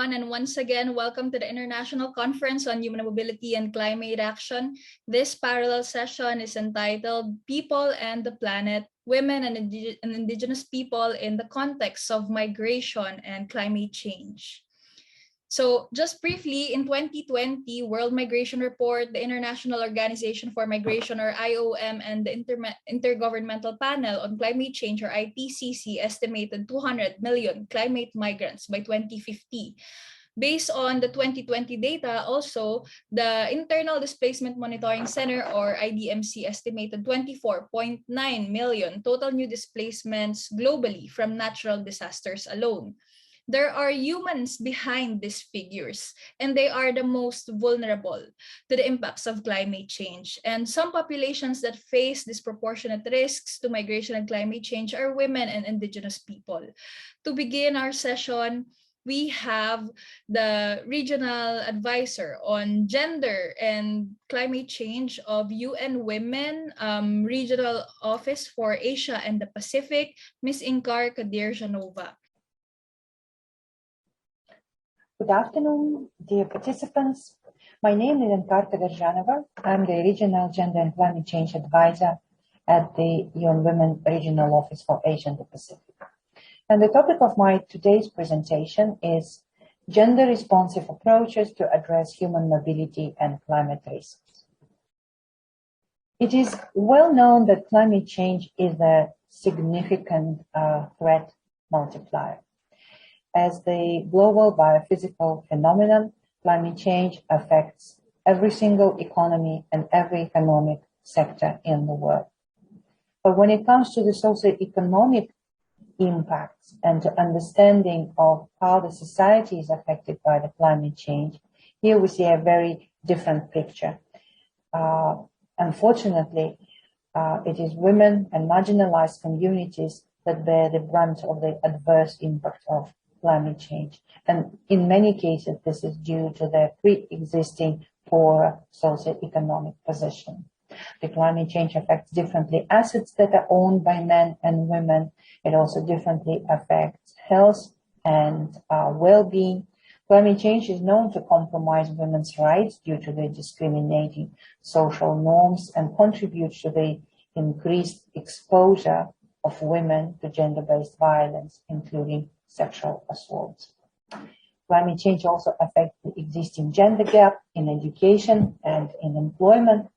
everyone, and once again, welcome to the International Conference on Human Mobility and Climate Action. This parallel session is entitled People and the Planet, Women and Indigenous People in the Context of Migration and Climate Change. So just briefly, in 2020, World Migration Report, the International Organization for Migration, or IOM, and the Intergovernmental Panel on Climate Change, or IPCC, estimated 200 million climate migrants by 2050. Based on the 2020 data, also, the Internal Displacement Monitoring Center, or IDMC, estimated 24.9 million total new displacements globally from natural disasters alone. There are humans behind these figures, and they are the most vulnerable to the impacts of climate change. And some populations that face disproportionate risks to migration and climate change are women and indigenous people. To begin our session, we have the Regional Advisor on Gender and Climate Change of UN Women Regional Office for Asia and the Pacific, Ms. Inkar Kadir-Janova. Good afternoon, dear participants. My name is Inkar Kadir-Janova. I'm the Regional Gender and Climate Change Advisor at the UN Women Regional Office for Asia and the Pacific. And the topic of my today's presentation is gender-responsive approaches to address human mobility and climate risks. It is well known that climate change is a significant threat multiplier. As the global biophysical phenomenon, climate change affects every single economy and every economic sector in the world. But when it comes to the socioeconomic impacts and to understanding of how the society is affected by the climate change, here we see a very different picture. Unfortunately, it is women and marginalized communities that bear the brunt of the adverse impact of climate change. And in many cases, this is due to their pre-existing poor socioeconomic position. The climate change affects differently assets that are owned by men and women. It also differently affects health and well-being. Climate change is known to compromise women's rights due to the discriminating social norms and contributes to the increased exposure of women to gender-based violence, including sexual assault. Climate change also affects the existing gender gap in education and in employment.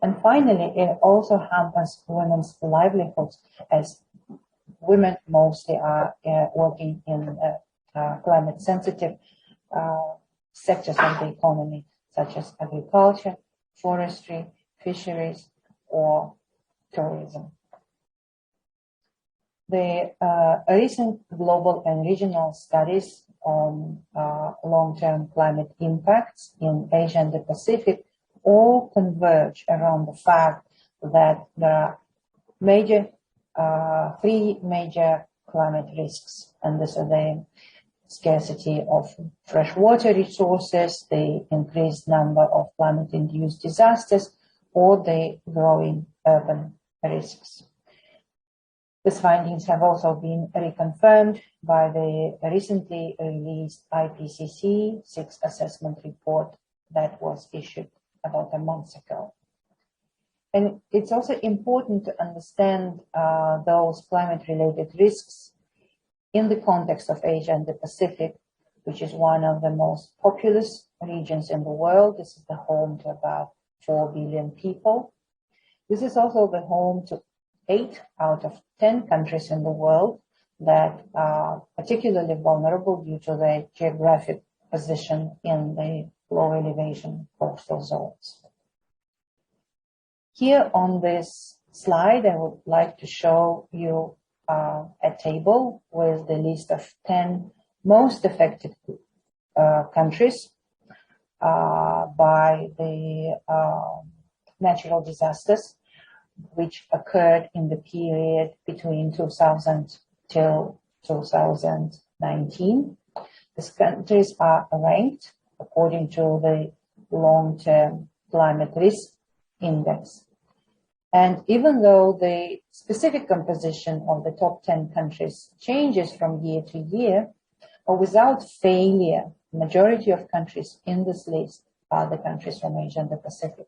And finally, it also hampers women's livelihoods, as women mostly are working in climate-sensitive sectors of the economy, such as agriculture, forestry, fisheries, or tourism. The recent global and regional studies on long-term climate impacts in Asia and the Pacific all converge around the fact that there are three major climate risks, and these are the scarcity of fresh water resources, the increased number of climate-induced disasters, or the growing urban risks. These findings have also been reconfirmed by the recently released IPCC 6th assessment report that was issued about a month ago. And it's also important to understand those climate-related risks in the context of Asia and the Pacific, which is one of the most populous regions in the world. This is the home to about 4 billion people. This is also the home to 8 out of 10 countries in the world that are particularly vulnerable due to their geographic position in the low elevation coastal zones. Here on this slide, I would like to show you a table with the list of 10 most affected countries by the natural disasters which occurred in the period between 2000 till 2019. These countries are ranked according to the long-term climate risk index. And even though the specific composition of the top 10 countries changes from year to year, or without failure, majority of countries in this list are the countries from Asia and the Pacific.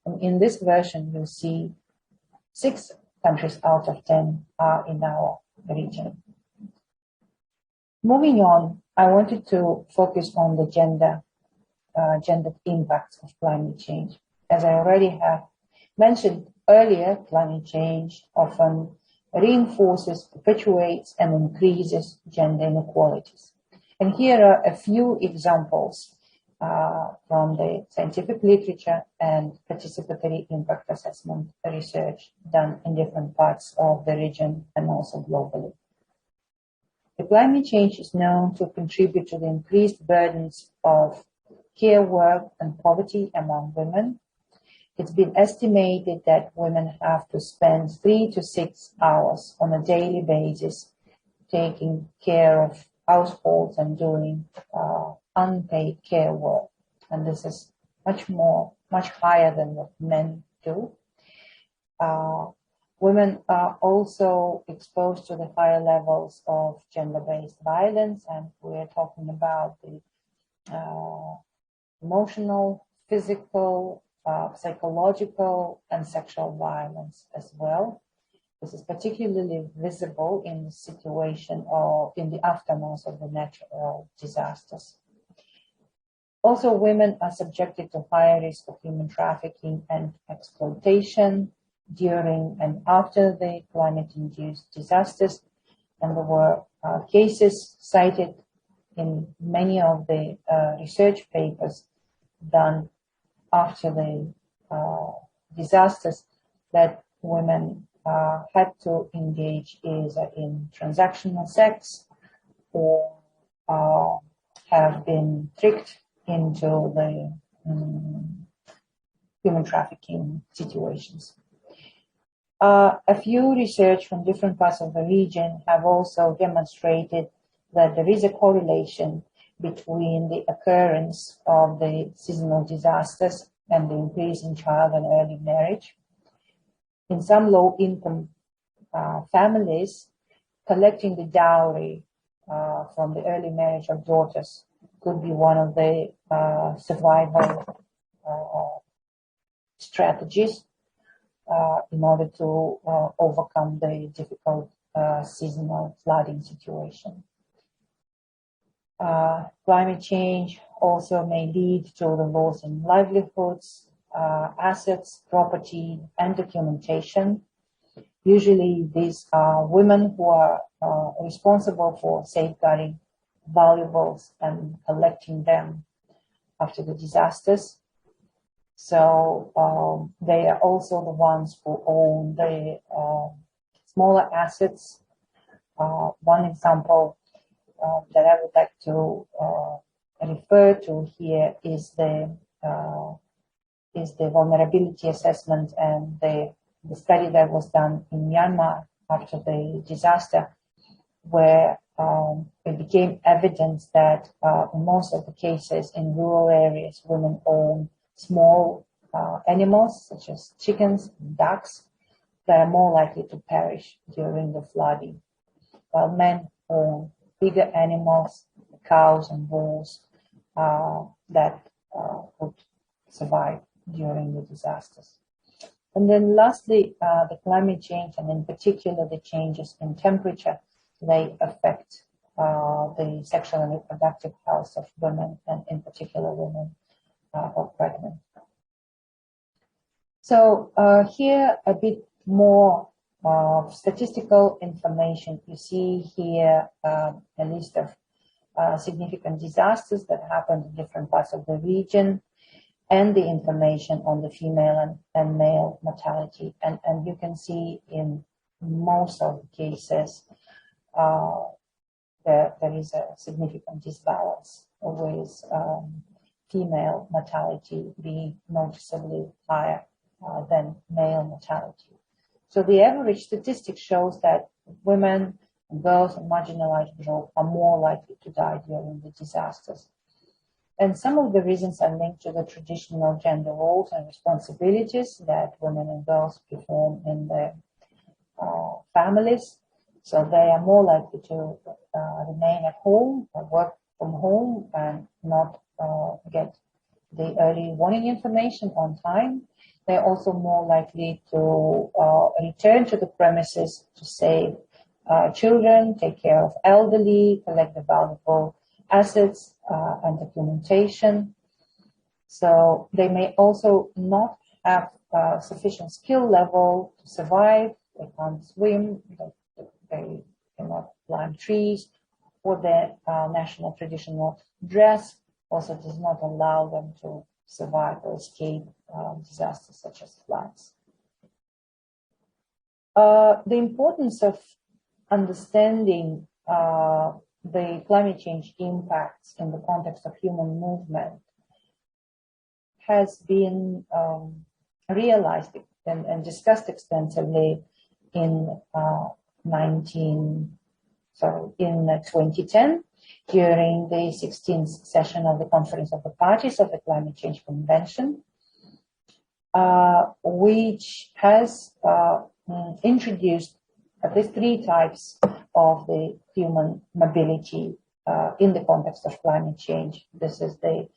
And in this version, you see 6 countries out of 10 are in our region. Moving on, I wanted to focus on the gendered impacts of climate change. As I already have mentioned earlier, climate change often reinforces, perpetuates, and increases gender inequalities. And here are a few examples from the scientific literature and participatory impact assessment research done in different parts of the region and also globally. The climate change is known to contribute to the increased burdens of care work and poverty among women. It's been estimated that women have to spend 3 to 6 hours on a daily basis taking care of households and doing unpaid care work. And this is much higher than what men do. Women are also exposed to the higher levels of gender-based violence, and we're talking about the emotional, physical, psychological, and sexual violence as well. This is particularly visible in the situation or in the aftermath of the natural disasters. Also, women are subjected to higher risk of human trafficking and exploitation during and after the climate-induced disasters, and there were cases cited in many of the research papers done after the disasters that women had to engage either in transactional sex or have been tricked into the human trafficking situations. A few research from different parts of the region have also demonstrated that there is a correlation between the occurrence of the seasonal disasters and the increase in child and early marriage. In some low-income families, collecting the dowry from the early marriage of daughters could be one of the survival strategies in order to overcome the difficult seasonal flooding situation. Climate change also may lead to the loss in livelihoods, assets, property, and documentation. Usually these are women who are responsible for safeguarding valuables and collecting them after the disasters. So they are also the ones who own the smaller assets. One example that I would like to refer to here is the vulnerability assessment and the study that was done in Myanmar after the disaster, where it became evident that in most of the cases in rural areas, women own small animals such as chickens and ducks that are more likely to perish during the flooding, while men own bigger animals, cows and bulls that would survive during the disasters. And then lastly, the climate change, and in particular the changes in temperature, they affect the sexual and reproductive health of women, and in particular women who are pregnant. So here a bit more statistical information. You see here a list of significant disasters that happened in different parts of the region, and the information on the female and male mortality. And you can see in most of the cases there is a significant disbalance with female mortality being noticeably higher than male mortality. So the average statistic shows that women, girls, and marginalized groups are more likely to die during the disasters. And some of the reasons are linked to the traditional gender roles and responsibilities that women and girls perform in their families. So they are more likely to remain at home or work from home and not get the early warning information on time. They're also more likely to return to the premises to save children, take care of elderly, collect the valuable assets and documentation. So they may also not have sufficient skill level to survive. They can't swim, they cannot climb trees, or their national traditional dress also does not allow them to survive or escape disasters such as floods. The importance of understanding the climate change impacts in the context of human movement has been realized and discussed extensively in 2010 during the 16th session of the Conference of the Parties of the Climate Change Convention, which has introduced at least three types of the human mobility in the context of climate change. This is the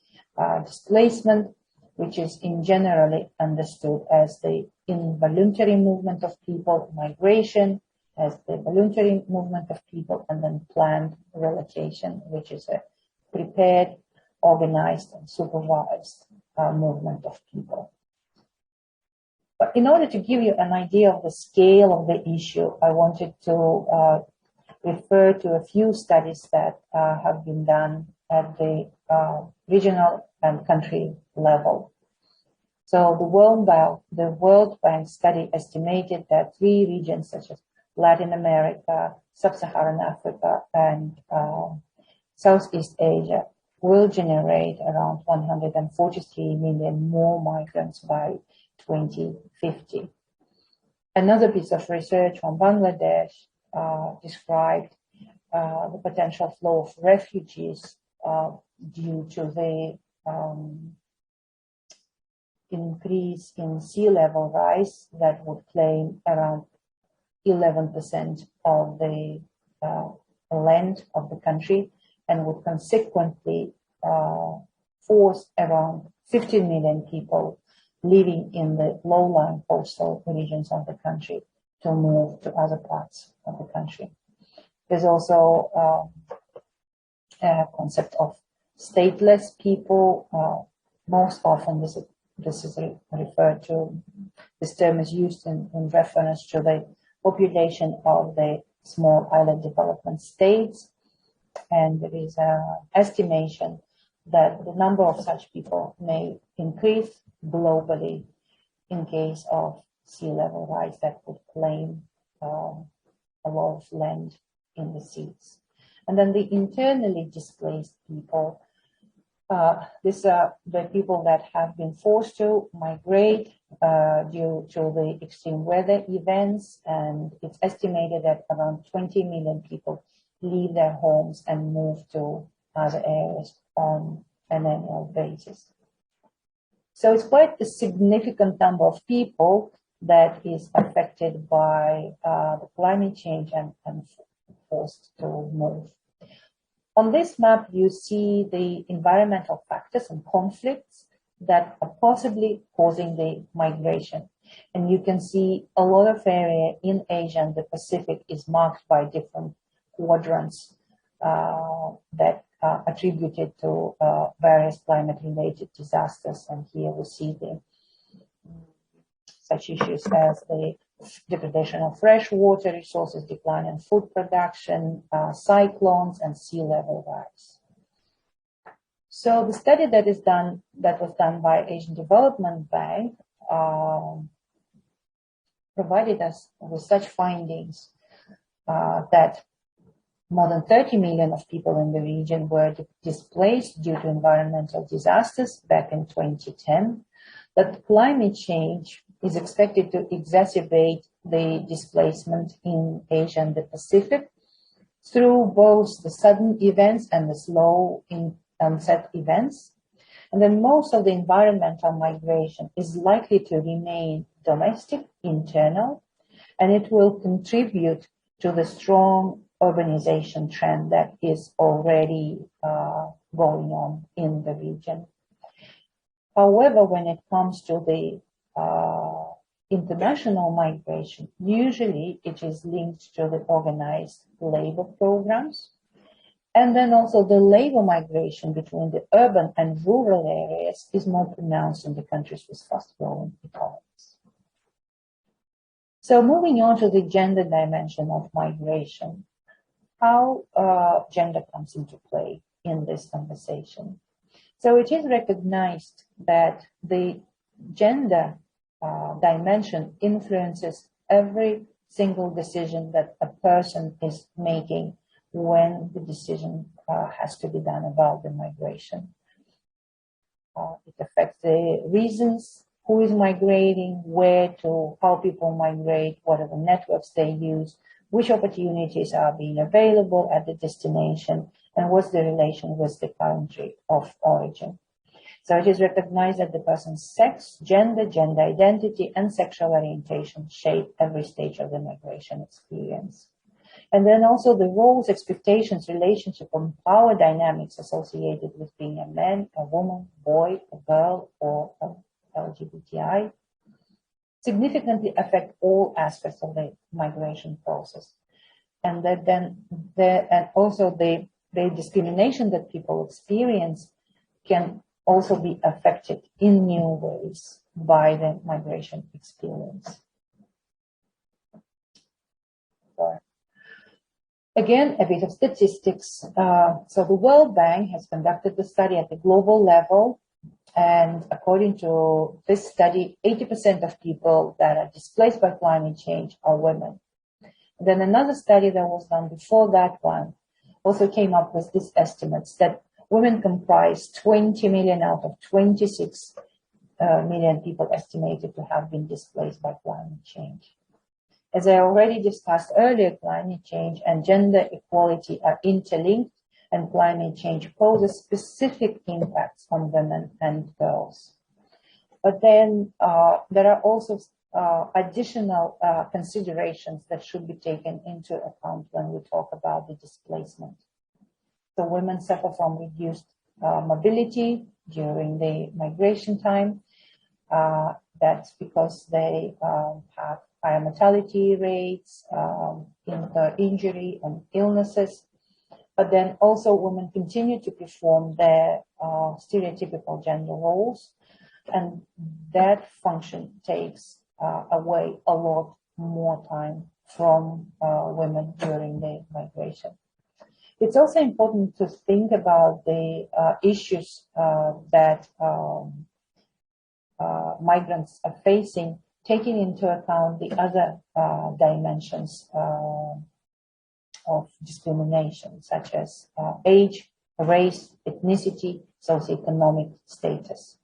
displacement, which is generally understood as the involuntary movement of people, migration as the voluntary movement of people, and then planned relocation, which is a prepared, organized, and supervised movement of people. But in order to give you an idea of the scale of the issue, I wanted to refer to a few studies that have been done at the regional and country level. So the World Bank study estimated that three regions such as Latin America, Sub-Saharan Africa, and Southeast Asia will generate around 143 million more migrants by 2050. Another piece of research from Bangladesh described the potential flow of refugees due to the increase in sea level rise that would claim around 11% of the land of the country and would consequently force around 15 million people living in the low-lying coastal regions of the country to move to other parts of the country. There's also a concept of stateless people. Most often this is referred to, this term is used in reference to the population of the small island development states. And there is an estimation that the number of such people may increase globally in case of sea level rise that would claim a lot of land in the seas. And then the internally displaced people, these are the people that have been forced to migrate due to the extreme weather events, and it's estimated that around 20 million people leave their homes and move to other areas on an annual basis. So it's quite a significant number of people that is affected by the climate change and forced to move. On this map, you see the environmental factors and conflicts that are possibly causing the migration. And you can see a lot of area in Asia and the Pacific is marked by different quadrants that are attributed to various climate-related disasters. And here we see the such issues as the degradation of fresh water resources, decline in food production, cyclones, and sea level rise. So the study that was done by Asian Development Bank provided us with such findings that more than 30 million of people in the region were displaced due to environmental disasters back in 2010, that climate change is expected to exacerbate the displacement in Asia and the Pacific through both the sudden events and the slow onset events. And then most of the environmental migration is likely to remain domestic, internal, and it will contribute to the strong urbanization trend that is already going on in the region. However, when it comes to the international migration, usually it is linked to the organized labor programs. And then also the labor migration between the urban and rural areas is more pronounced in the countries with fast-growing economies. So moving on to the gender dimension of migration, how gender comes into play in this conversation. So it is recognized that the gender dimension influences every single decision that a person is making when the decision has to be done about the migration. It affects the reasons, who is migrating, where to, how people migrate, what are the networks they use, which opportunities are being available at the destination, and what's the relation with the country of origin. So it is recognized that the person's sex, gender, gender identity, and sexual orientation shape every stage of the migration experience. And then also the roles, expectations, relationship, and power dynamics associated with being a man, a woman, boy, a girl, or LGBTI significantly affect all aspects of the migration process. And that and also the discrimination that people experience can also be affected in new ways by the migration experience. Again, a bit of statistics. So the World Bank has conducted the study at the global level, and according to this study, 80% of people that are displaced by climate change are women. And then another study that was done before that one also came up with these estimates that women comprise 20 million out of 26 million people estimated to have been displaced by climate change. As I already discussed earlier, climate change and gender equality are interlinked, and climate change poses specific impacts on women and girls. But then there are also additional considerations that should be taken into account when we talk about the displacement. So women suffer from reduced mobility during the migration time. That's because they have higher mortality rates, injury and illnesses. But then also women continue to perform their stereotypical gender roles, and that function takes away a lot more time from women during the migration. It's also important to think about the issues that migrants are facing, taking into account the other dimensions of discrimination, such as age, race, ethnicity, socioeconomic status.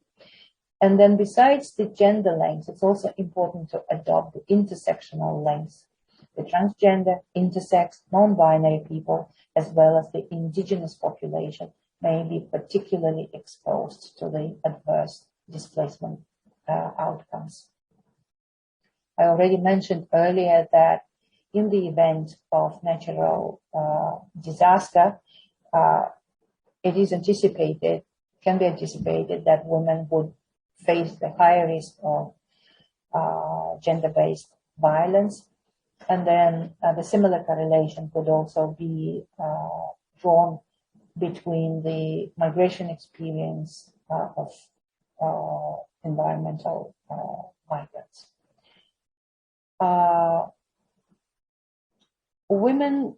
And then besides the gender lens, it's also important to adopt the intersectional lens. The transgender, intersex, non-binary people, as well as the indigenous population, may be particularly exposed to the adverse displacement outcomes. I already mentioned earlier that in the event of natural disaster, it is anticipated, can be anticipated that women would face the higher risk of gender-based violence. And then the similar correlation could also be drawn between the migration experience of environmental migrants. Women,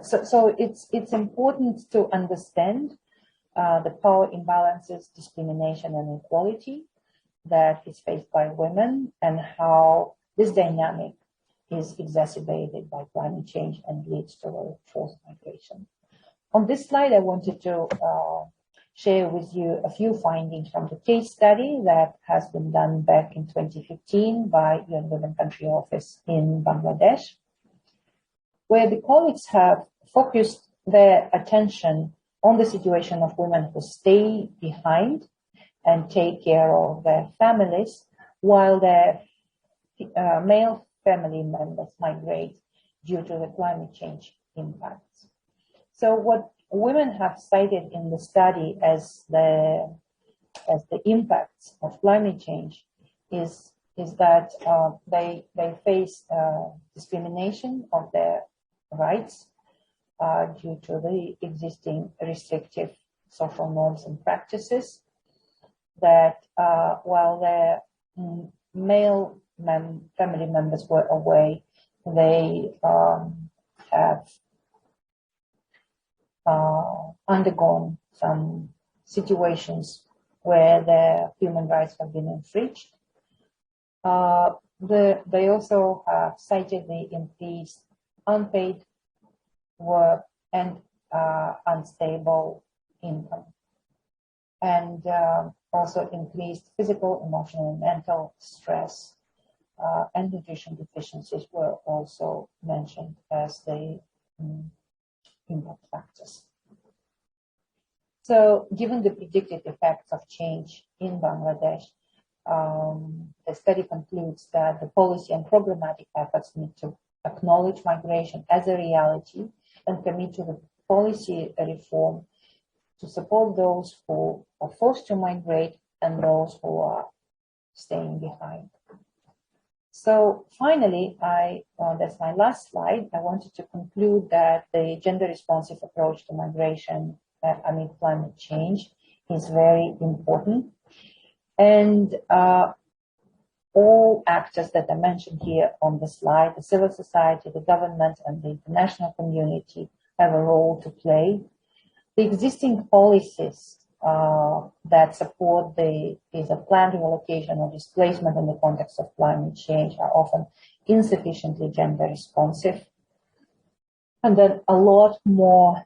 so it's important to understand the power imbalances, discrimination, and inequality that is faced by women, and how this dynamic is exacerbated by climate change and leads to forced migration. On this slide, I wanted to share with you a few findings from the case study that has been done back in 2015 by UN Women Country Office in Bangladesh, where the colleagues have focused their attention on the situation of women who stay behind and take care of their families while their male family members migrate due to the climate change impacts. So what women have cited in the study as the impacts of climate change is that they face discrimination of their rights due to the existing restrictive social norms and practices. That while their male family members were away, they have undergone some situations where their human rights have been infringed. They also have cited the increased unpaid work and unstable income, and also increased physical, emotional, and mental stress, and nutrition deficiencies were also mentioned as the impact factors. So, given the predicted effects of change in Bangladesh, the study concludes that the policy and programmatic efforts need to acknowledge migration as a reality and commit to the policy reform to support those who are forced to migrate and those who are staying behind. So finally, that's my last slide. I wanted to conclude that the gender-responsive approach to migration amid climate change is very important. And all actors that I mentioned here on the slide, the civil society, the government, and the international community have a role to play. The existing policies that support the planned relocation or displacement in the context of climate change are often insufficiently gender responsive. And then a lot more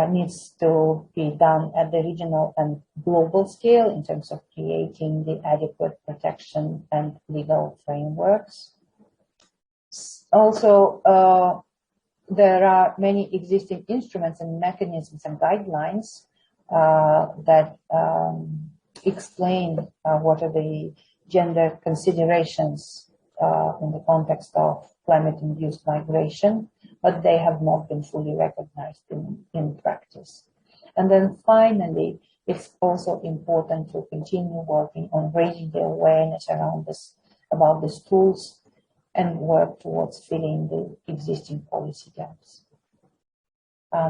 needs to be done at the regional and global scale in terms of creating the adequate protection and legal frameworks. Also, there are many existing instruments and mechanisms and guidelines that explain what are the gender considerations in the context of climate-induced migration, but they have not been fully recognized in practice. And then finally, it's also important to continue working on raising the awareness around this, about these tools, and work towards filling the existing policy gaps.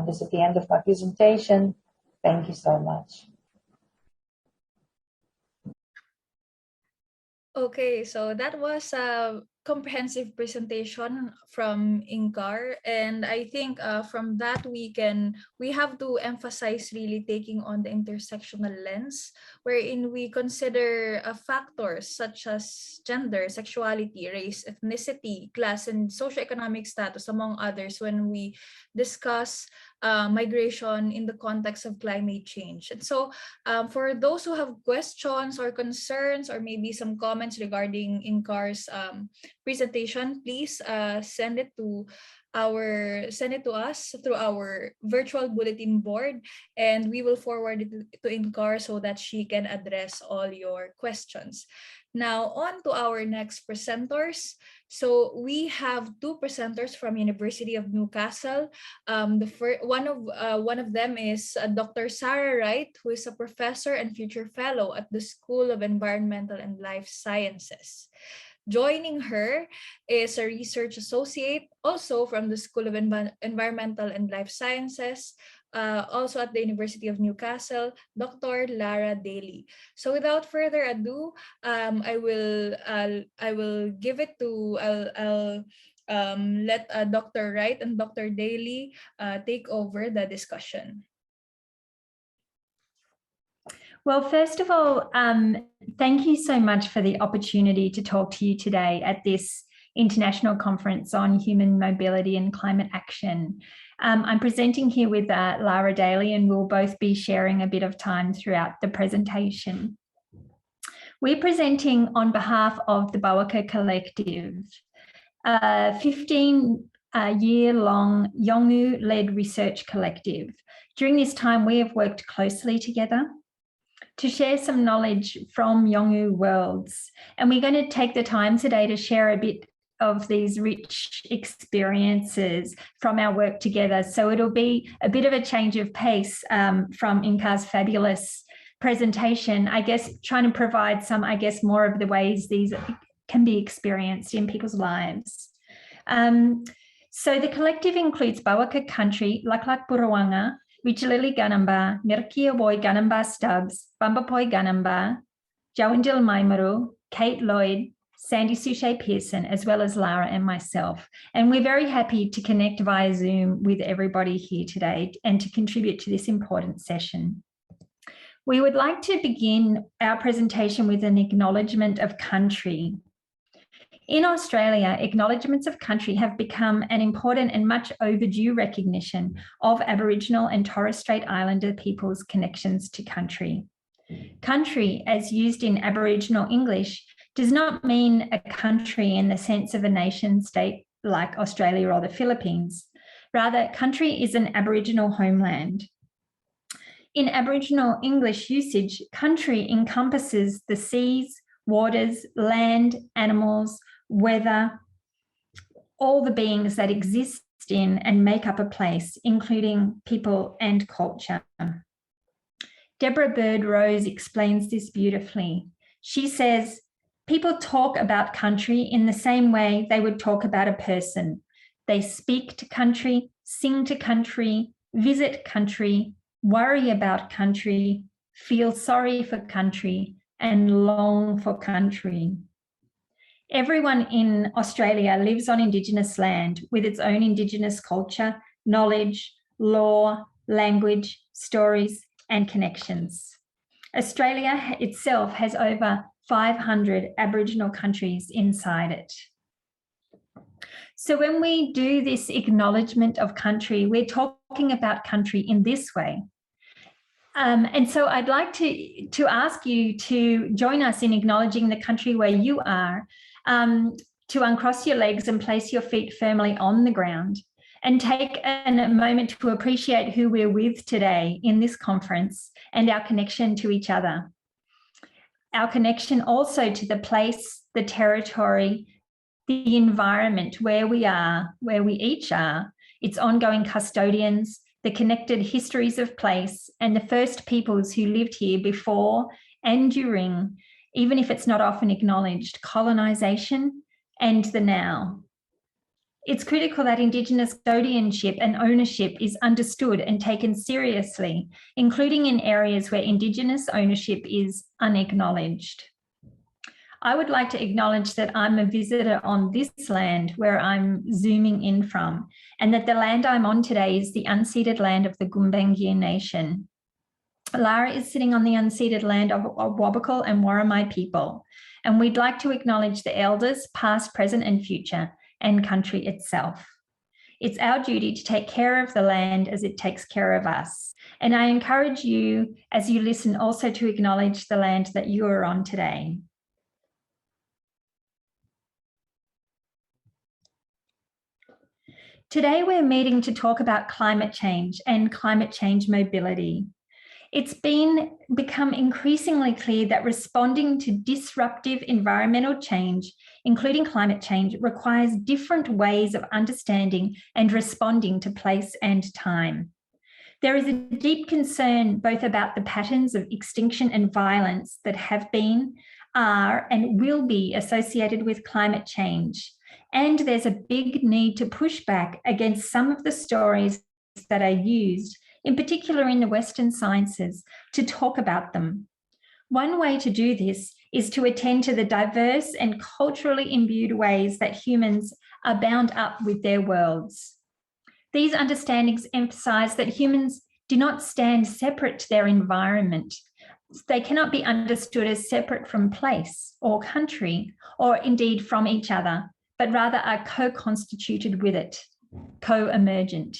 This is the end of my presentation. Thank you so much. Okay, so that was a comprehensive presentation from Inkar, and I think from that we have to emphasize really taking on the intersectional lens, wherein we consider factors such as gender, sexuality, race, ethnicity, class, and socioeconomic status, among others, when we discuss migration in the context of climate change. And so for those who have questions or concerns or maybe some comments regarding Inkar's presentation, please send it to us through our virtual bulletin board, and we will forward it to Inkar so that she can address all your questions. Now on to our next presenters. So we have two presenters from University of Newcastle. One of them is Dr. Sarah Wright, who is a professor and future fellow at the School of Environmental and Life Sciences. Joining her is a research associate, also from the School of Environmental and Life Sciences, also at the University of Newcastle, Dr. Lara Daly. So without further ado, I will give it to let Dr. Wright and Dr. Daly take over the discussion. Well, first of all, thank you so much for the opportunity to talk to you today at this International Conference on Human Mobility and Climate Action. I'm presenting here with Lara Daly, and we'll both be sharing a bit of time throughout the presentation. We're presenting on behalf of the Bawaka Collective, a 15-year-long Yolngu-led research collective. During this time, we have worked closely together to share some knowledge from Yolngu worlds. And we're going to take the time today to share a bit of these rich experiences from our work together. So it'll be a bit of a change of pace from Inka's fabulous presentation, I guess, trying to provide some, I guess, more of the ways these can be experienced in people's lives. So the collective includes Bawaka Country, Laklak Burawanga, Richalili Ganamba, Mirkia Boy Ganamba Stubbs, Bambapoi Ganamba, Jawindil Maimaru, Kate Lloyd, Sandy Suchet Pearson, as well as Lara and myself. And we're very happy to connect via Zoom with everybody here today and to contribute to this important session. We would like to begin our presentation with an acknowledgement of country. In Australia, acknowledgements of country have become an important and much overdue recognition of Aboriginal and Torres Strait Islander people's connections to country. Country, as used in Aboriginal English, does not mean a country in the sense of a nation state like Australia or the Philippines. Rather, country is an Aboriginal homeland. In Aboriginal English usage, country encompasses the seas, waters, land, animals, weather, all the beings that exist in and make up a place, including people and culture. Deborah Bird Rose explains this beautifully. She says, people talk about country in the same way they would talk about a person. They speak to country, sing to country, visit country, worry about country, feel sorry for country, and long for country. Everyone in Australia lives on Indigenous land with its own Indigenous culture, knowledge, law, language, stories, and connections. Australia itself has over 500 Aboriginal countries inside it. So when we do this acknowledgement of country, we're talking about country in this way. And so I'd like to ask you to join us in acknowledging the country where you are, to uncross your legs and place your feet firmly on the ground, and take a moment to appreciate who we're with today in this conference and our connection to each other. Our connection also to the place, the territory, the environment where we are, where we each are, its ongoing custodians, the connected histories of place, and the first peoples who lived here before and during, even if it's not often acknowledged, colonisation and the now. It's critical that Indigenous custodianship and ownership is understood and taken seriously, including in areas where Indigenous ownership is unacknowledged. I would like to acknowledge that I'm a visitor on this land where I'm zooming in from, and that the land I'm on today is the unceded land of the Gumbaynggirr Nation. Lara is sitting on the unceded land of Wabakal and Worimi people, and we'd like to acknowledge the elders, past, present, and future, and country itself. It's our duty to take care of the land as it takes care of us. And I encourage you, as you listen, also to acknowledge the land that you are on today. Today, we're meeting to talk about climate change and climate change mobility. It's become increasingly clear that responding to disruptive environmental change, including climate change, requires different ways of understanding and responding to place and time. There is a deep concern both about the patterns of extinction and violence that have been, are, and will be associated with climate change. And there's a big need to push back against some of the stories that are used, in particular in the Western sciences, to talk about them. One way to do this is to attend to the diverse and culturally imbued ways that humans are bound up with their worlds. These understandings emphasize that humans do not stand separate to their environment. They cannot be understood as separate from place or country, or indeed from each other, but rather are co-constituted with it, co-emergent.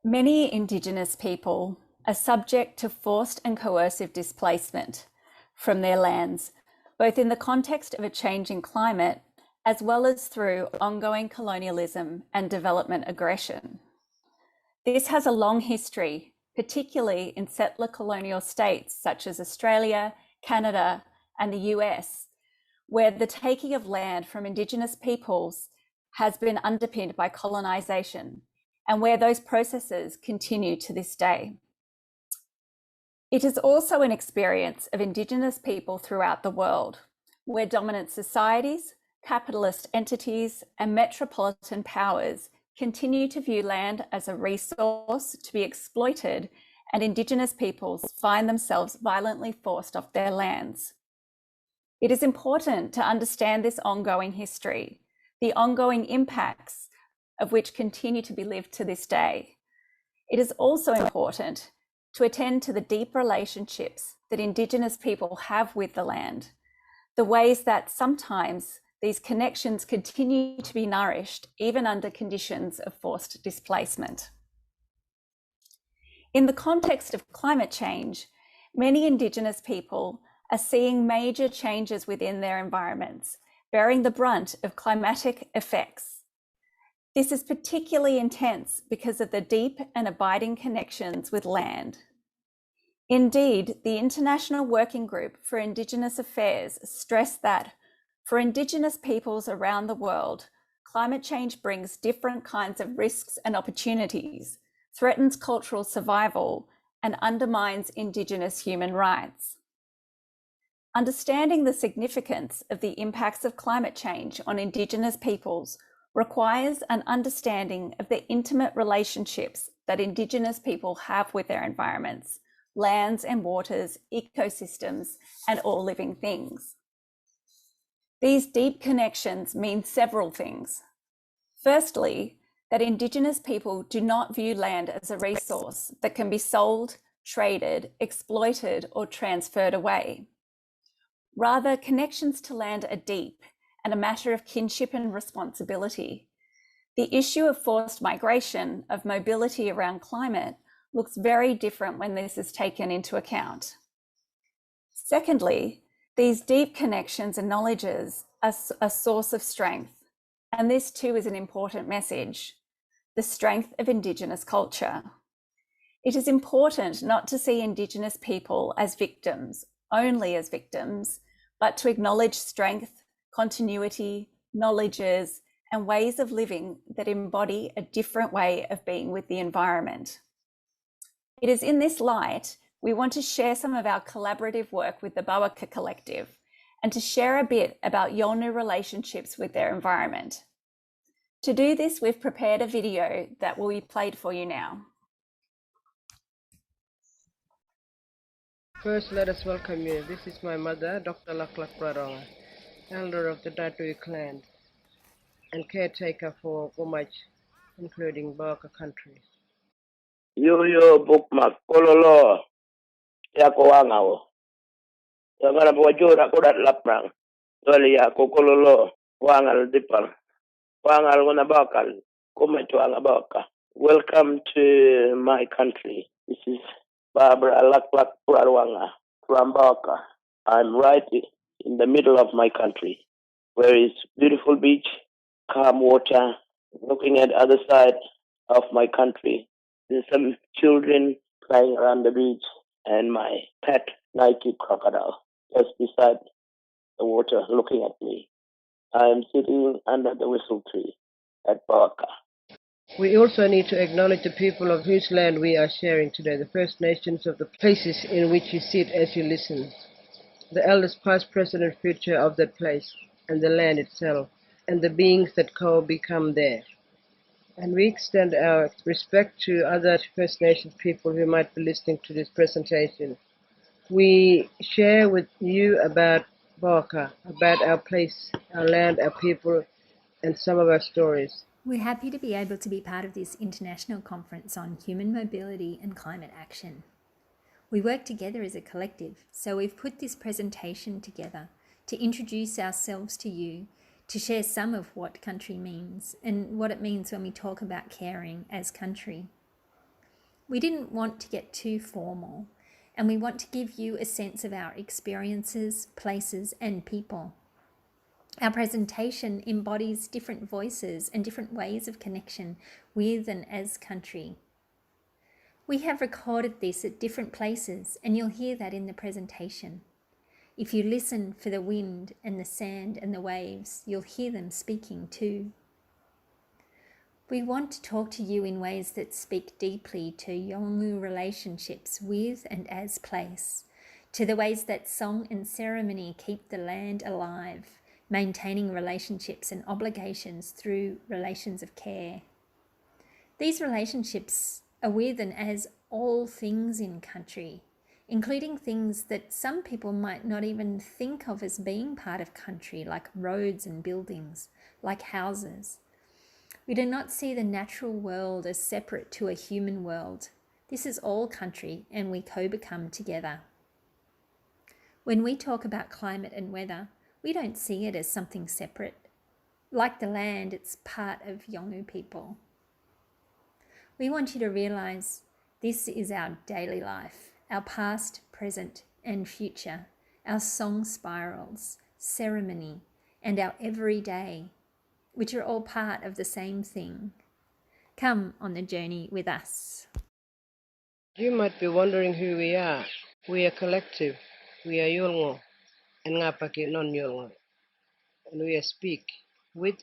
Many Indigenous people are subject to forced and coercive displacement from their lands, both in the context of a changing climate, as well as through ongoing colonialism and development aggression. This has a long history, particularly in settler colonial states such as Australia, Canada, and the US, where the taking of land from Indigenous peoples has been underpinned by colonisation, and where those processes continue to this day. It is also an experience of Indigenous people throughout the world, where dominant societies, capitalist entities, and metropolitan powers continue to view land as a resource to be exploited, and Indigenous peoples find themselves violently forced off their lands. It is important to understand this ongoing history, the ongoing impacts of which continue to be lived to this day. It is also important to attend to the deep relationships that Indigenous people have with the land, the ways that sometimes these connections continue to be nourished even under conditions of forced displacement. In the context of climate change, many Indigenous people are seeing major changes within their environments, bearing the brunt of climatic effects. This is particularly intense because of the deep and abiding connections with land. Indeed, the International Working Group for Indigenous Affairs stressed that for Indigenous peoples around the world, climate change brings different kinds of risks and opportunities, threatens cultural survival, and undermines Indigenous human rights. Understanding the significance of the impacts of climate change on Indigenous peoples requires an understanding of the intimate relationships that Indigenous people have with their environments, lands and waters, ecosystems, and all living things. These deep connections mean several things. Firstly, that Indigenous people do not view land as a resource that can be sold, traded, exploited, or transferred away. Rather, connections to land are deep and a matter of kinship and responsibility. The issue of forced migration, of mobility around climate, looks very different when this is taken into account. Secondly, these deep connections and knowledges are a source of strength, and this too is an important message, the strength of Indigenous culture. It is important not to see Indigenous people as victims, only as victims, but to acknowledge strength, continuity, knowledges, and ways of living that embody a different way of being with the environment. It is in this light we want to share some of our collaborative work with the Bawaka Collective and to share a bit about Yolngu relationships with their environment. To do this, we've prepared a video that will be played for you now. First, let us welcome you. This is my mother, Dr. Laklak Praronga, elder of the Datui clan and caretaker for Gomach, including Bawaka country. Yo bookmark kololo ya ko wangaw. Ya ngara wajura ko dat laprang. Dole ya ko kololo wangal dipal. Wangal gona bakal. Kuma to baka. Welcome to my country. This is Barbara Laklak Purarwanga from Baka. I'm right in the middle of my country, where is beautiful beach, calm water, looking at the other side of my country. There's some children playing around the beach and my pet Nike crocodile just beside the water looking at me. I am sitting under the whistle tree at Bawaka. We also need to acknowledge the people of whose land we are sharing today, the First Nations of the places in which you sit as you listen, the elders past, present, and future of that place, and the land itself, and the beings that co-become there. And we extend our respect to other First Nations people who might be listening to this presentation. We share with you about Bawaka, about our place, our land, our people, and some of our stories. We're happy to be able to be part of this international conference on human mobility and climate action. We work together as a collective, so we've put this presentation together to introduce ourselves to you, to share some of what country means and what it means when we talk about caring as country. We didn't want to get too formal, and we want to give you a sense of our experiences, places, and people. Our presentation embodies different voices and different ways of connection with and as country. We have recorded this at different places, and you'll hear that in the presentation. If you listen for the wind and the sand and the waves, you'll hear them speaking too. We want to talk to you in ways that speak deeply to Yolngu relationships with and as place, to the ways that song and ceremony keep the land alive, maintaining relationships and obligations through relations of care. These relationships are with and as all things in country, including things that some people might not even think of as being part of country, like roads and buildings, like houses. We do not see the natural world as separate to a human world. This is all country, and we co-become together. When we talk about climate and weather, we don't see it as something separate. Like the land, it's part of Yolngu people. We want you to realise this is our daily life, our past, present and future, our song spirals, ceremony, and our everyday, which are all part of the same thing. Come on the journey with us. You might be wondering who we are. We are collective. We are Yolngu and Ngapaki non-Yolngu. And we speak with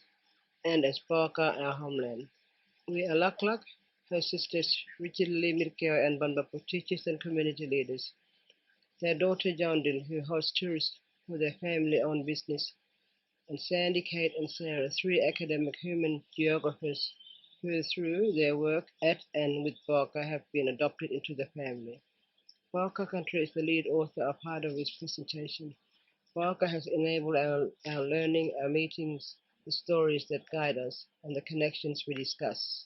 and as Paka, our homeland. We are Laklak, her sisters Richardly Mirkeo and Banbapu teachers and community leaders. Their daughter Jondil, who hosts tourists for their family-owned business, and Sandy, Kate and Sarah, 3 academic human geographers who through their work at and with Paka have been adopted into the family. Paka Country is the lead author of part of this presentation. Paka has enabled our learning, our meetings, the stories that guide us, and the connections we discuss.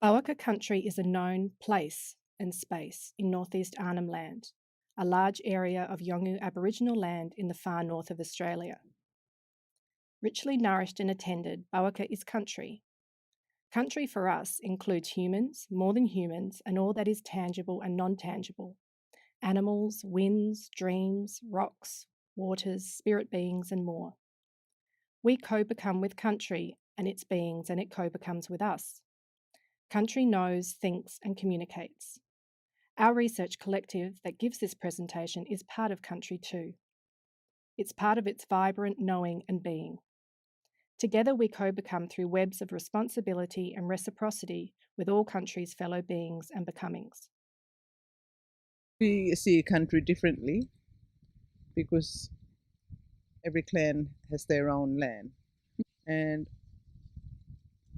Bawaka Country is a known place and space in northeast Arnhem Land, a large area of Yolngu Aboriginal land in the far north of Australia. Richly nourished and attended, Bawaka is country. Country for us includes humans, more than humans, and all that is tangible and non-tangible. Animals, winds, dreams, rocks, waters, spirit beings, and more. We co-become with country and its beings, and it co-becomes with us. Country knows, thinks, and communicates. Our research collective that gives this presentation is part of country too. It's part of its vibrant knowing and being. Together we co-become through webs of responsibility and reciprocity with all country's fellow beings and becomings. We see country differently because every clan has their own land. And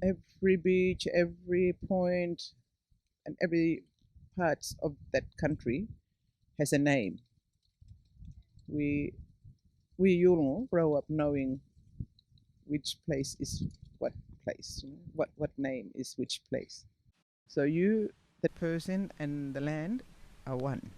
every beach, every point, and every parts of that country has a name. We Yolngu grow up knowing which place is what place, what name is which place. So you, the person, and the land are one.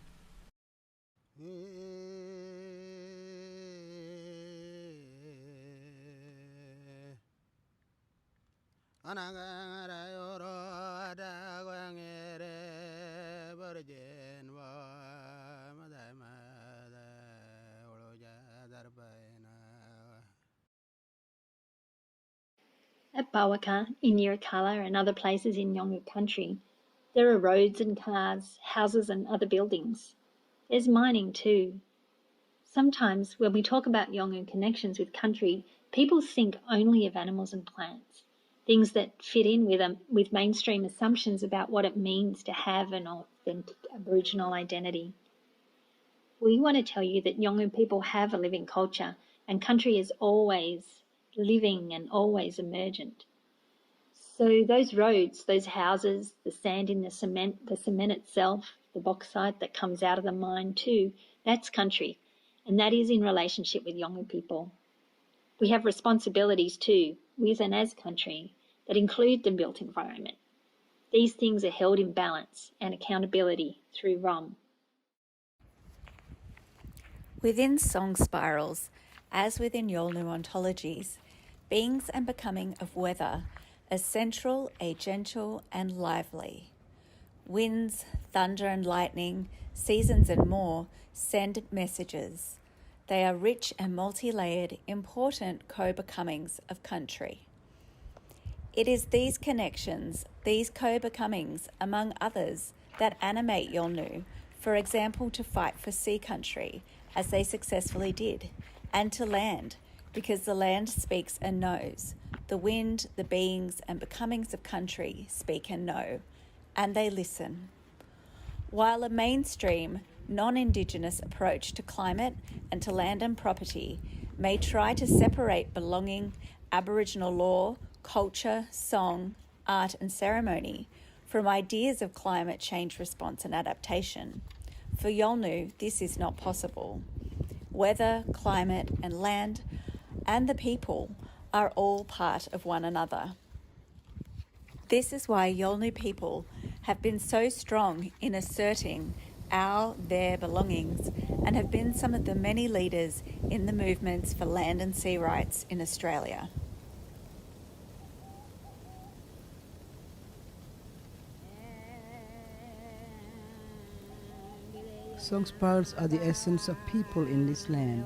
At Bawaka, in Newcastle and other places in Yolngu country, there are roads and cars, houses and other buildings. There's mining too. Sometimes when we talk about Yolngu connections with country, people think only of animals and plants, things that fit in with mainstream assumptions about what it means to have an authentic Aboriginal identity. We want to tell you that Yolngu people have a living culture, and country is always living and always emergent. So those roads, those houses, the sand in the cement itself, the bauxite that comes out of the mine too, that's country. And that is in relationship with Yolngu people. We have responsibilities too, with and as country, that include the built environment. These things are held in balance and accountability through ROM. Within song spirals, as within Yolngu ontologies, beings and becoming of weather are central, agential and lively. Winds, thunder and lightning, seasons and more send messages. They are rich and multi-layered, important co-becomings of country. It is these connections, these co-becomings, among others, that animate Yolngu For example, to fight for sea country, as they successfully did, and to land, because the land speaks and knows. The wind, the beings and becomings of country speak and know, and they listen. While a mainstream, non-Indigenous approach to climate and to land and property may try to separate belonging, Aboriginal law, culture, song, art and ceremony from ideas of climate change response and adaptation, for Yolngu this is not possible. Weather, climate and land and the people are all part of one another. This is why Yolngu people have been so strong in asserting their belongings and have been some of the many leaders in the movements for land and sea rights in Australia. Song's pearls are the essence of people in this land,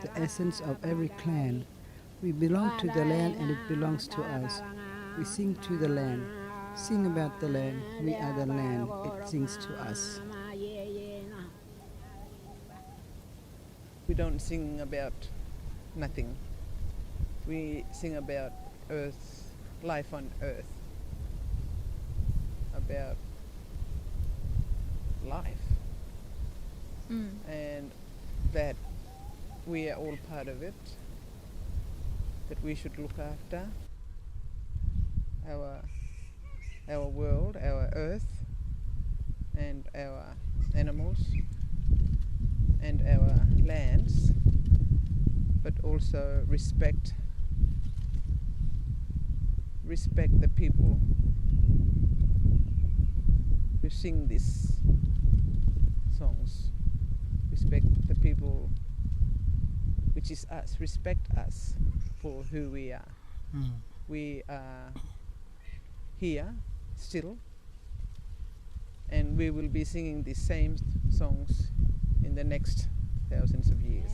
the essence of every clan. We belong to the land and it belongs to us. We sing to the land, sing about the land, we are the land, it sings to us. We don't sing about nothing. We sing about earth, life on earth, about life. And that we are all part of it, that we should look after our world, our earth, and our animals, and our lands, but also respect the people who sing these songs. Respect the people, which is us. Respect us for who we are. We are here still, and we will be singing the same songs in the next thousands of years.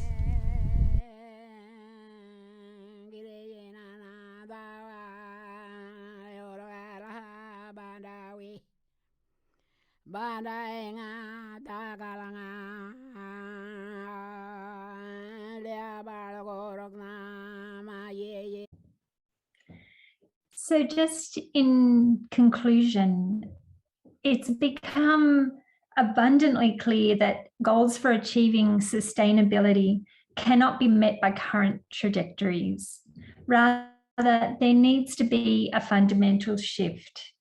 So just in conclusion, it's become abundantly clear that goals for achieving sustainability cannot be met by current trajectories. Rather, there needs to be a fundamental shift.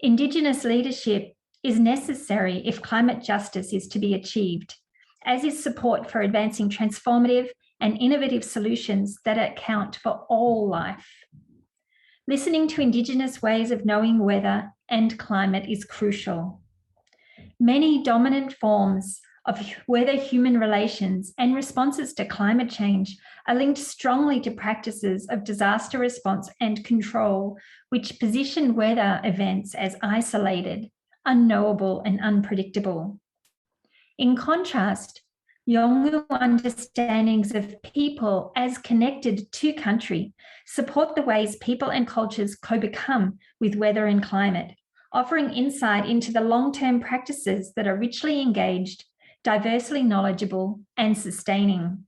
Indigenous leadership is necessary if climate justice is to be achieved, as is support for advancing transformative and innovative solutions that account for all life. Listening to Indigenous ways of knowing weather and climate is crucial. Many dominant forms of weather-human relations and responses to climate change are linked strongly to practices of disaster response and control, which position weather events as isolated, unknowable, and unpredictable. In contrast, Yolngu understandings of people as connected to country support the ways people and cultures co-become with weather and climate, offering insight into the long-term practices that are richly engaged, diversely knowledgeable, and sustaining.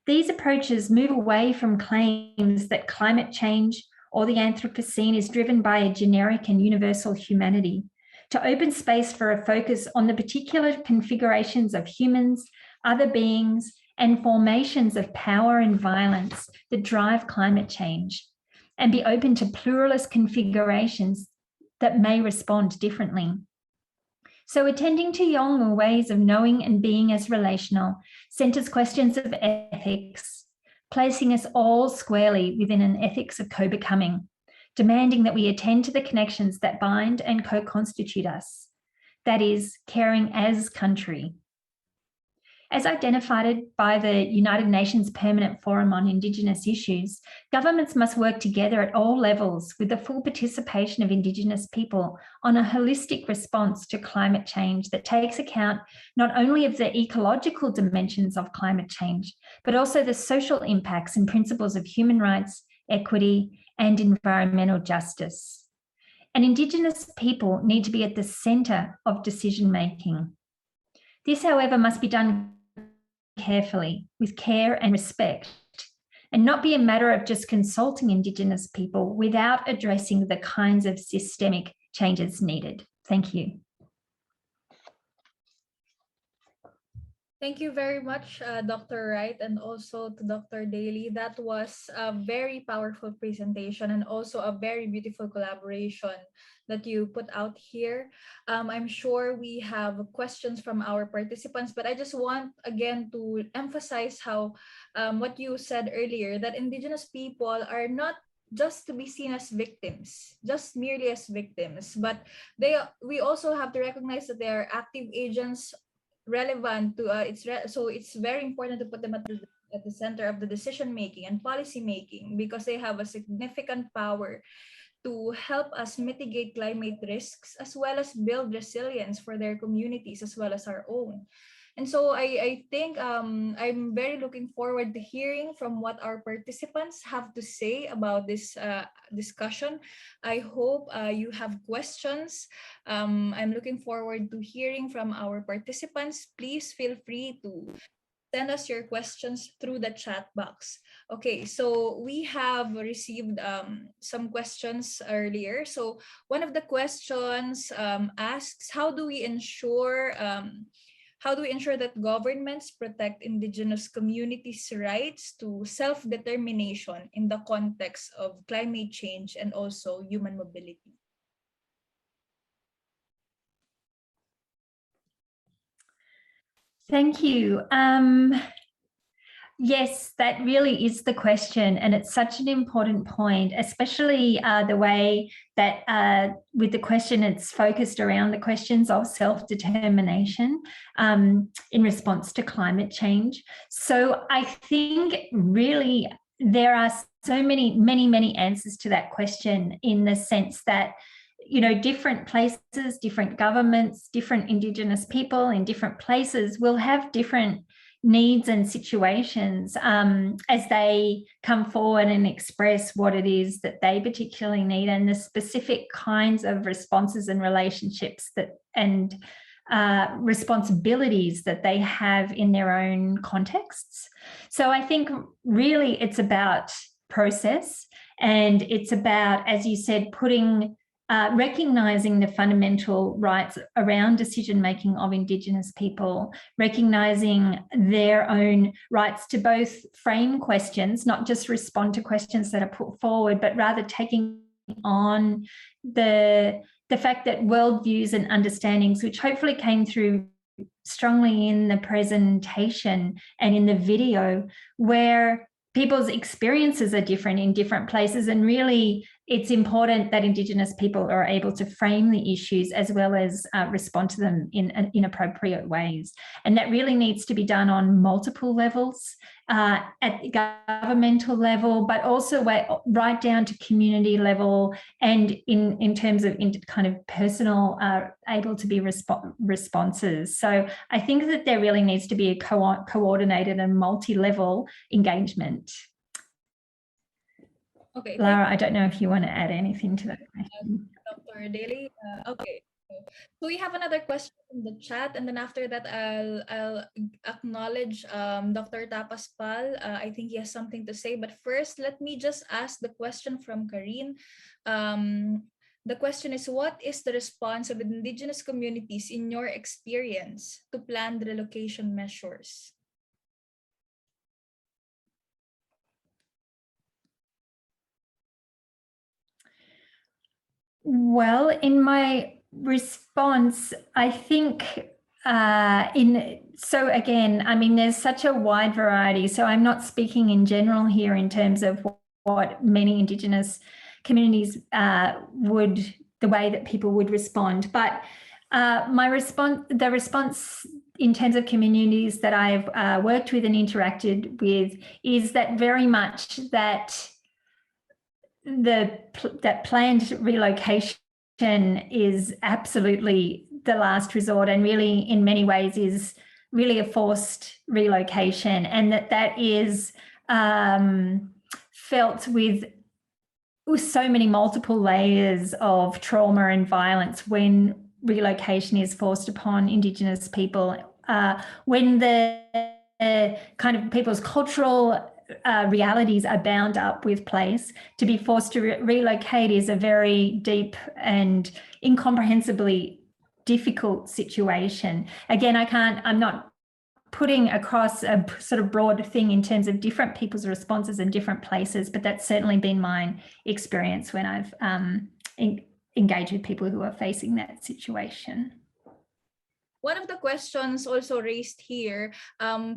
These approaches move away from claims that climate change or the Anthropocene is driven by a generic and universal humanity, to open space for a focus on the particular configurations of humans, other beings, and formations of power and violence that drive climate change, and be open to pluralist configurations that may respond differently. So attending to Yolngu ways of knowing and being as relational centers questions of ethics, placing us all squarely within an ethics of co-becoming, demanding that we attend to the connections that bind and co-constitute us, that is, caring as country. As identified by the United Nations Permanent Forum on Indigenous Issues, governments must work together at all levels with the full participation of Indigenous people on a holistic response to climate change that takes account not only of the ecological dimensions of climate change, but also the social impacts and principles of human rights, equity, and environmental justice. And Indigenous people need to be at the centre of decision-making. This, however, must be done carefully, with care and respect, and not be a matter of just consulting Indigenous people without addressing the kinds of systemic changes needed. Thank you. Thank you very much, Dr. Wright, and also to Dr. Daly. That was a very powerful presentation and also a very beautiful collaboration that you put out here. I'm sure we have questions from our participants, but I just want again to emphasize how what you said earlier, that Indigenous people are not just to be seen as victims, just merely as victims, but we also have to recognize that they are active agents relevant to so it's very important to put them at the center of the decision making and policy making, because they have a significant power to help us mitigate climate risks as well as build resilience for their communities as well as our own. And so I think I'm very looking forward to hearing from what our participants have to say about this discussion. I hope you have questions. I'm looking forward to hearing from our participants. Please feel free to send us your questions through the chat box. Okay, so we have received some questions earlier. So one of the questions asks, how do we ensure that governments protect Indigenous communities' rights to self-determination in the context of climate change and also human mobility? Thank you. Yes, that really is the question, and it's such an important point, especially the way that with the question it's focused around the questions of self-determination in response to climate change. So I think really there are so many answers to that question, in the sense that, you know, different places, different governments, different Indigenous people in different places will have different needs and situations as they come forward and express what it is that they particularly need, and the specific kinds of responses and relationships that and responsibilities that they have in their own contexts. So I think really it's about process, and it's about, as you said, recognising the fundamental rights around decision-making of Indigenous people, recognising their own rights to both frame questions, not just respond to questions that are put forward, but rather taking on the fact that worldviews and understandings, which hopefully came through strongly in the presentation and in the video, where people's experiences are different in different places, and really it's important that Indigenous people are able to frame the issues as well as respond to them in appropriate ways. And that really needs to be done on multiple levels, at the governmental level, but also right down to community level, and in terms of kind of personal able to be responses. So I think that there really needs to be a coordinated and multi-level engagement. Okay, Lara, I don't know if you want to add anything to that question. Dr. Daly. Okay. So we have another question in the chat, and then after that, I'll acknowledge Dr. Tapaspal. I think he has something to say, but first, let me just ask the question from Karine. The question is, what is the response of Indigenous communities in your experience to planned relocation measures? Well, in my response, I think so again, I mean, there's such a wide variety. So I'm not speaking in general here in terms of what many Indigenous communities the way that people would respond. But the response in terms of communities that I've worked with and interacted with is that very much that that planned relocation is absolutely the last resort, and really in many ways is really a forced relocation, and that is felt with so many multiple layers of trauma and violence when relocation is forced upon Indigenous people when the kind of people's cultural realities are bound up with place, to be forced to relocate is a very deep and incomprehensibly difficult situation. Again, I'm not putting across a sort of broad thing in terms of different people's responses in different places, but that's certainly been my experience when I've engaged with people who are facing that situation. One of the questions also raised here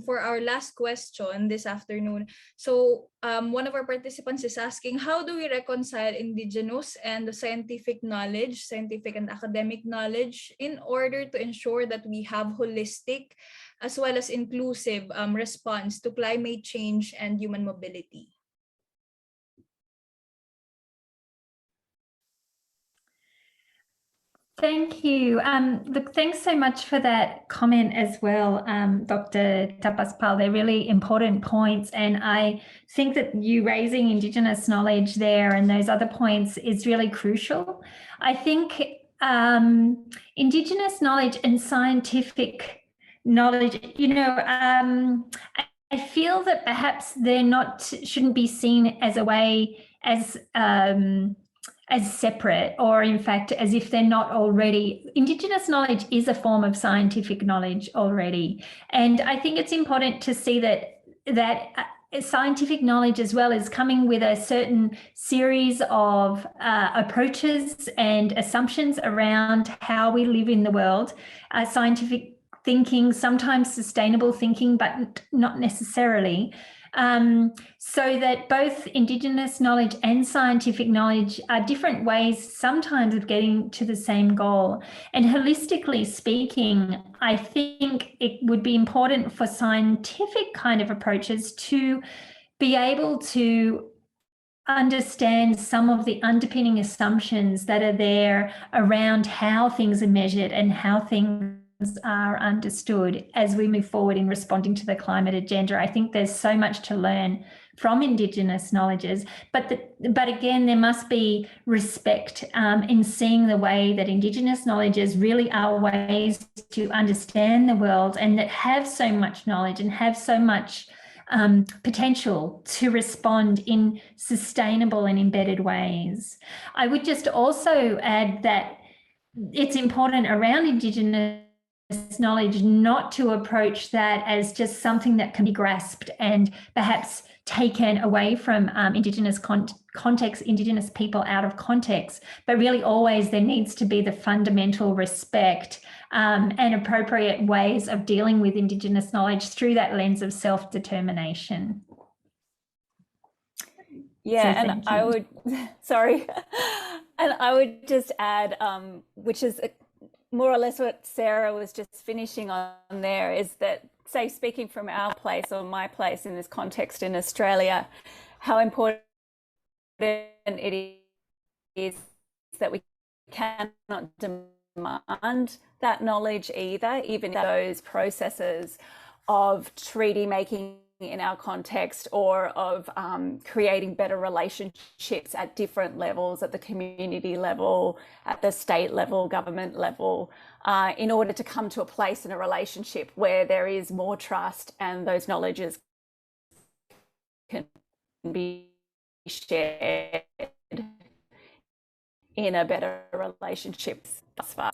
for our last question this afternoon. So one of our participants is asking, how do we reconcile indigenous and the scientific knowledge, scientific and academic knowledge, in order to ensure that we have holistic as well as inclusive response to climate change and human mobility? Thank you. Look, thanks so much for that comment as well, Dr. Tapaspal. They're really important points. And I think that you raising Indigenous knowledge there and those other points is really crucial. I think Indigenous knowledge and scientific knowledge, I feel that perhaps shouldn't be seen as a way as separate, or in fact as if they're not already. Indigenous knowledge is a form of scientific knowledge already, and I think it's important to see that scientific knowledge as well is coming with a certain series of approaches and assumptions around how we live in the world. Scientific thinking, sometimes sustainable thinking, but not necessarily. So that both Indigenous knowledge and scientific knowledge are different ways sometimes of getting to the same goal. And holistically speaking, I think it would be important for scientific kind of approaches to be able to understand some of the underpinning assumptions that are there around how things are measured and how things are understood as we move forward in responding to the climate agenda. I think there's so much to learn from Indigenous knowledges, but again, there must be respect in seeing the way that Indigenous knowledges really are ways to understand the world, and that have so much knowledge and have so much potential to respond in sustainable and embedded ways. I would just also add that it's important around Indigenous knowledge not to approach that as just something that can be grasped and perhaps taken away from Indigenous context, Indigenous people out of context, but really always there needs to be the fundamental respect and appropriate ways of dealing with Indigenous knowledge through that lens of self-determination. Yeah, so and I would, sorry, and I would just add, which is more or less what Sarah was just finishing on there, is that, say, speaking from our place or my place in this context in Australia, how important it is that we cannot demand that knowledge either, even those processes of treaty making in our context, or of creating better relationships at different levels, at the community level, at the state level, government level, in order to come to a place in a relationship where there is more trust and those knowledges can be shared in a better relationship thus far.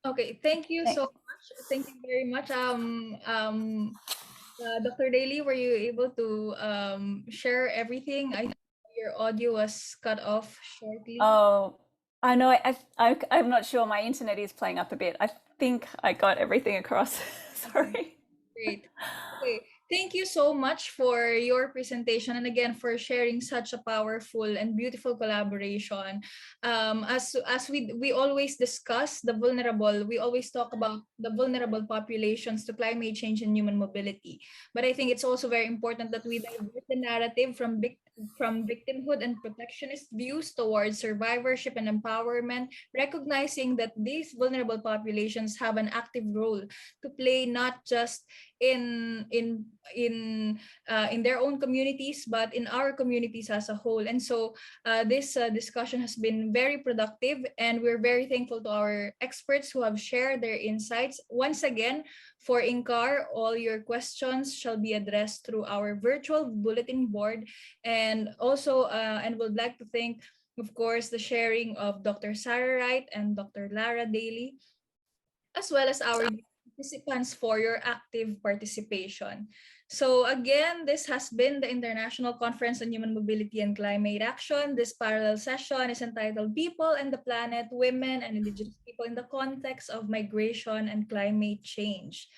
Okay, thank you so much. Thank you very much. Dr. Daly, were you able to share everything? I think your audio was cut off shortly. Oh, I know. I'm not sure. My internet is playing up a bit. I think I got everything across. Sorry. Great. Okay. Thank you so much for your presentation, and again for sharing such a powerful and beautiful collaboration. As we always discuss the vulnerable, we always talk about the vulnerable populations to climate change and human mobility. But I think it's also very important that we divert the narrative from victimhood and protectionist views towards survivorship and empowerment, recognizing that these vulnerable populations have an active role to play, not just in their own communities, but in our communities as a whole. And so this discussion has been very productive, and we're very thankful to our experts who have shared their insights. Once again, for INCAR, all your questions shall be addressed through our virtual bulletin board. And also, and would like to thank, of course, the sharing of Dr. Sarah Wright and Dr. Lara Daly, as well as our participants for your active participation. So again, this has been the International Conference on Human Mobility and Climate Action. This parallel session is entitled People and the Planet, Women and Indigenous People in the Context of Migration and Climate Change.